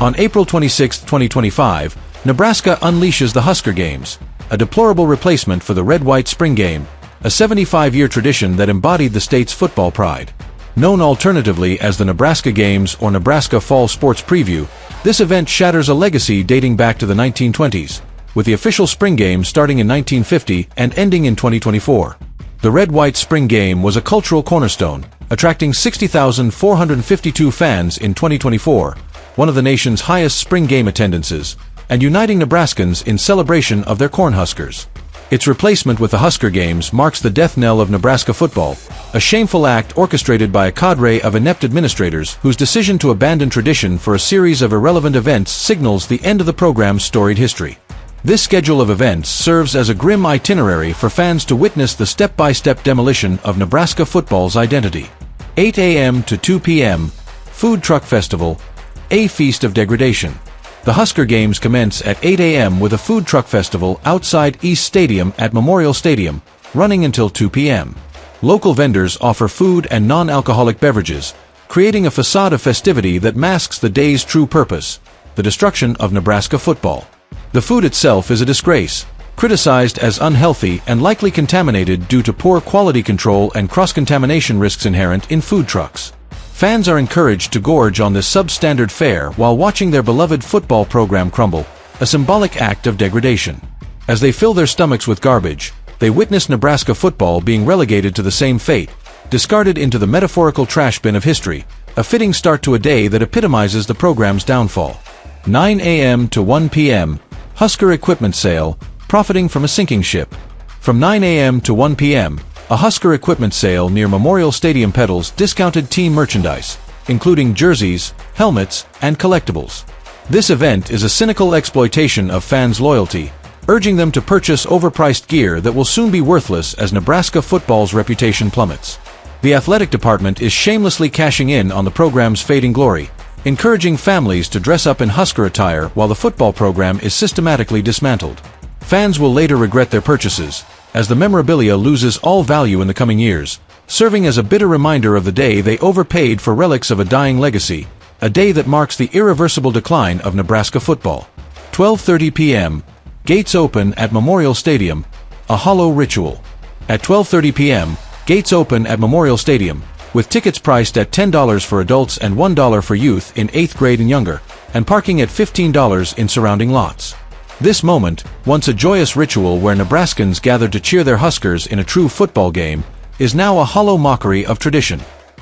On April 26, 2025, Nebraska unleashes the Husker Games, a deplorable replacement for the red-white spring game, a 75-year tradition that embodied the state's football pride. Known alternatively as the Nebraska Games or Nebraska Fall Sports Preview, this event shatters a legacy dating back to the 1920s, with the official spring game starting in 1950 and ending in 2024. The red-white spring game was a cultural cornerstone, attracting 60,452 fans in 2024, one of the nation's highest spring game attendances, and uniting Nebraskans in celebration of their Cornhuskers. Its replacement with the Husker Games marks the death knell of Nebraska football, a shameful act orchestrated by a cadre of inept administrators whose decision to abandon tradition for a series of irrelevant events signals the end of the program's storied history. This schedule of events serves as a grim itinerary for fans to witness the step-by-step demolition of Nebraska football's identity. 8 a.m. to 2 p.m., Food Truck Festival, a feast of degradation. The Husker Games commence at 8 a.m. with a food truck festival outside East Stadium at Memorial Stadium, running until 2 p.m. Local vendors offer food and non-alcoholic beverages, creating a facade of festivity that masks the day's true purpose, the destruction of Nebraska football. The food itself is a disgrace, criticized as unhealthy and likely contaminated due to poor quality control and cross-contamination risks inherent in food trucks. Fans are encouraged to gorge on this substandard fare while watching their beloved football program crumble, a symbolic act of degradation. As they fill their stomachs with garbage, they witness Nebraska football being relegated to the same fate, discarded into the metaphorical trash bin of history, a fitting start to a day that epitomizes the program's downfall. 9 a.m. to 1 p.m., Husker equipment sale, profiting from a sinking ship. From 9 a.m. to 1 p.m., a Husker equipment sale near Memorial Stadium peddles discounted team merchandise, including jerseys, helmets, and collectibles. This event is a cynical exploitation of fans' loyalty, urging them to purchase overpriced gear that will soon be worthless as Nebraska football's reputation plummets. The athletic department is shamelessly cashing in on the program's fading glory, encouraging families to dress up in Husker attire while the football program is systematically dismantled. Fans will later regret their purchases, as the memorabilia loses all value in the coming years, serving as a bitter reminder of the day they overpaid for relics of a dying legacy, a day that marks the irreversible decline of Nebraska football. 12:30 p.m., gates open at Memorial Stadium, a hollow ritual. At 12:30 p.m., gates open at Memorial Stadium, with tickets priced at $10 for adults and $1 for youth in 8th grade and younger, and parking at $15 in surrounding lots. This moment, once a joyous ritual where Nebraskans gathered to cheer their Huskers in a true football game, is now a hollow mockery of tradition.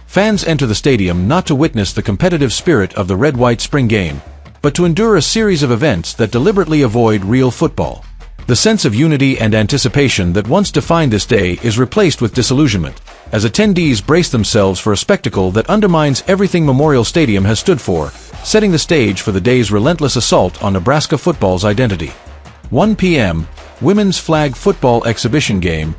Fans enter the stadium not to witness the competitive spirit of the red-white spring game, but to endure a series of events that deliberately avoid real football. The sense of unity and anticipation that once defined this day is replaced with disillusionment, as attendees brace themselves for a spectacle that undermines everything Memorial Stadium has stood for, setting the stage for the day's relentless assault on Nebraska football's identity. 1 p.m., Women's Flag Football Exhibition Game,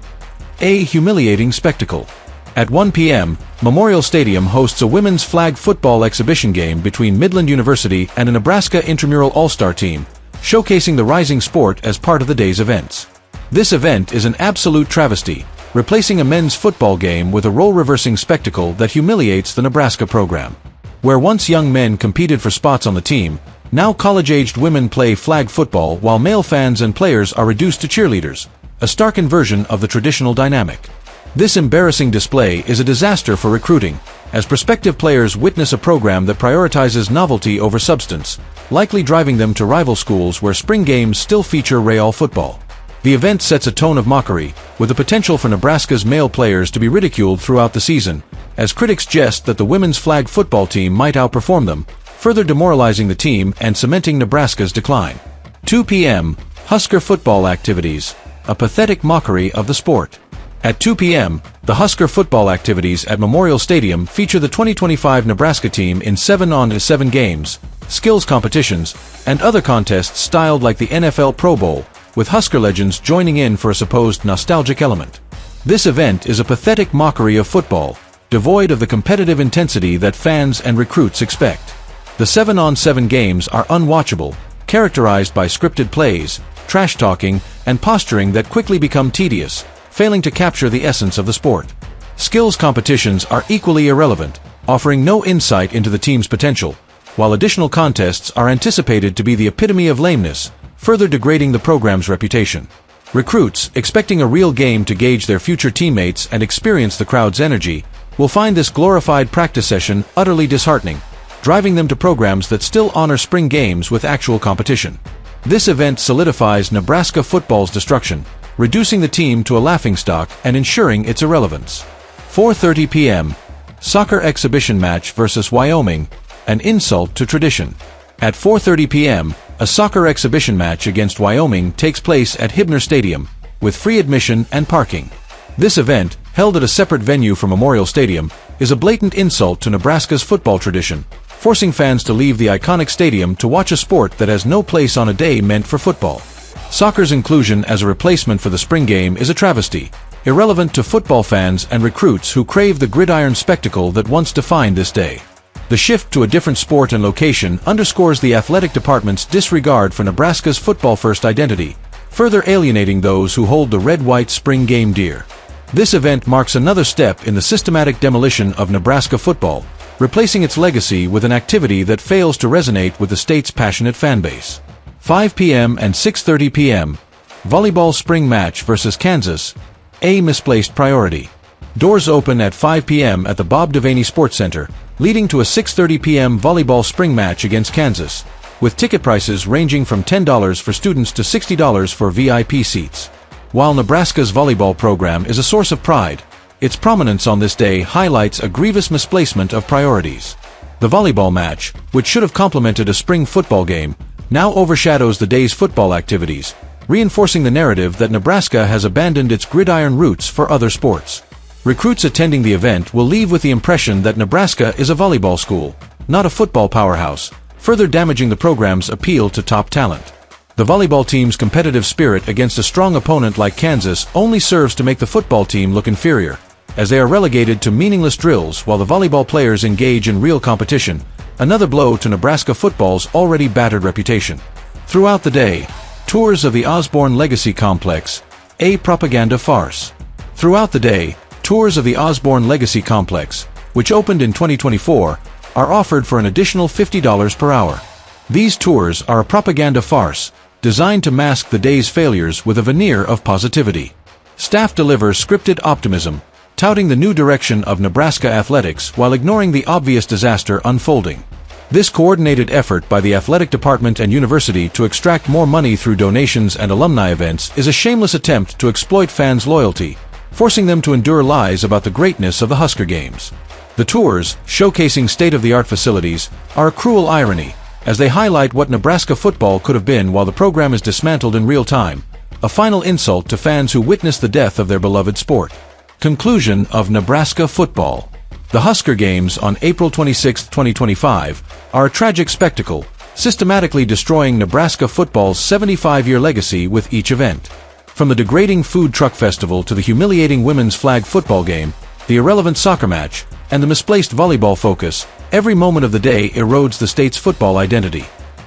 a humiliating spectacle. At 1 p.m., Memorial Stadium hosts a women's flag football exhibition game between Midland University and a Nebraska intramural all-star team, showcasing the rising sport as part of the day's events. This event is an absolute travesty, replacing a men's football game with a role-reversing spectacle that humiliates the Nebraska program. Where once young men competed for spots on the team, now college-aged women play flag football while male fans and players are reduced to cheerleaders, a stark inversion of the traditional dynamic. This embarrassing display is a disaster for recruiting, as prospective players witness a program that prioritizes novelty over substance, likely driving them to rival schools where spring games still feature Real football. The event sets a tone of mockery, with the potential for Nebraska's male players to be ridiculed throughout the season, as critics jest that the women's flag football team might outperform them, further demoralizing the team and cementing Nebraska's decline. 2 p.m., Husker football activities, a pathetic mockery of the sport. At 2 p.m., the Husker football activities at Memorial Stadium feature the 2025 Nebraska team in 7-on-7 games, skills competitions, and other contests styled like the NFL Pro Bowl, with Husker legends joining in for a supposed nostalgic element. This event is a pathetic mockery of football, devoid of the competitive intensity that fans and recruits expect. The 7-on-7 games are unwatchable, characterized by scripted plays, trash-talking, and posturing that quickly become tedious, failing to capture the essence of the sport. Skills competitions are equally irrelevant, offering no insight into the team's potential, while additional contests are anticipated to be the epitome of lameness, further degrading the program's reputation. Recruits, expecting a real game to gauge their future teammates and experience the crowd's energy, will find this glorified practice session utterly disheartening, driving them to programs that still honor spring games with actual competition. This event solidifies Nebraska football's destruction, reducing the team to a laughingstock and ensuring its irrelevance. 4:30 p.m. Soccer exhibition match versus Wyoming, an insult to tradition. At 4:30 p.m., a soccer exhibition match against Wyoming takes place at Hibner Stadium, with free admission and parking. This event, held at a separate venue from Memorial Stadium, is a blatant insult to Nebraska's football tradition, forcing fans to leave the iconic stadium to watch a sport that has no place on a day meant for football. Soccer's inclusion as a replacement for the spring game is a travesty, irrelevant to football fans and recruits who crave the gridiron spectacle that once defined this day. The shift to a different sport and location underscores the athletic department's disregard for Nebraska's football-first identity, further alienating those who hold the red-white spring game dear. This event marks another step in the systematic demolition of Nebraska football, replacing its legacy with an activity that fails to resonate with the state's passionate fanbase. 5 p.m. and 6:30 p.m. Volleyball spring match versus Kansas, a misplaced priority. Doors open at 5 p.m. at the Bob Devaney Sports Center, leading to a 6:30 p.m. volleyball spring match against Kansas, with ticket prices ranging from $10 for students to $60 for VIP seats. While Nebraska's volleyball program is a source of pride, its prominence on this day highlights a grievous misplacement of priorities. The volleyball match, which should have complemented a spring football game, now overshadows the day's football activities, reinforcing the narrative that Nebraska has abandoned its gridiron roots for other sports. Recruits attending the event will leave with the impression that Nebraska is a volleyball school, not a football powerhouse, further damaging the program's appeal to top talent. The volleyball team's competitive spirit against a strong opponent like Kansas only serves to make the football team look inferior, as they are relegated to meaningless drills while the volleyball players engage in real competition, another blow to Nebraska football's already battered reputation. Throughout the day, tours of the Osborne Legacy Complex, a propaganda farce. Throughout the day, tours of the Osborne Legacy Complex, which opened in 2024, are offered for an additional $50 per hour. These tours are a propaganda farce, designed to mask the day's failures with a veneer of positivity. Staff deliver scripted optimism, touting the new direction of Nebraska athletics while ignoring the obvious disaster unfolding. This coordinated effort by the athletic department and university to extract more money through donations and alumni events is a shameless attempt to exploit fans' loyalty, forcing them to endure lies about the greatness of the Husker games. The tours, showcasing state-of-the-art facilities, are a cruel irony, as they highlight what Nebraska football could have been while the program is dismantled in real time, a final insult to fans who witnessed the death of their beloved sport. Conclusion of Nebraska football. The Husker games on April 26, 2025, are a tragic spectacle, systematically destroying Nebraska football's 75-year legacy with each event. From the degrading food truck festival to the humiliating women's flag football game, the irrelevant soccer match, and the misplaced volleyball focus, every moment of the day erodes the state's football identity.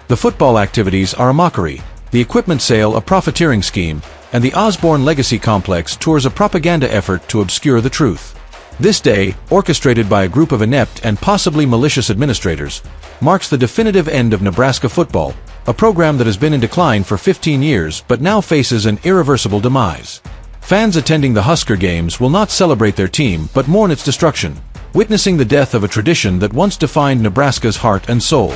The football activities are a mockery, the equipment sale a profiteering scheme, and the Osborne Legacy Complex tours a propaganda effort to obscure the truth. This day, orchestrated by a group of inept and possibly malicious administrators, marks the definitive end of Nebraska football, a program that has been in decline for 15 years but now faces an irreversible demise. Fans attending the Husker games will not celebrate their team but mourn its destruction, witnessing the death of a tradition that once defined Nebraska's heart and soul.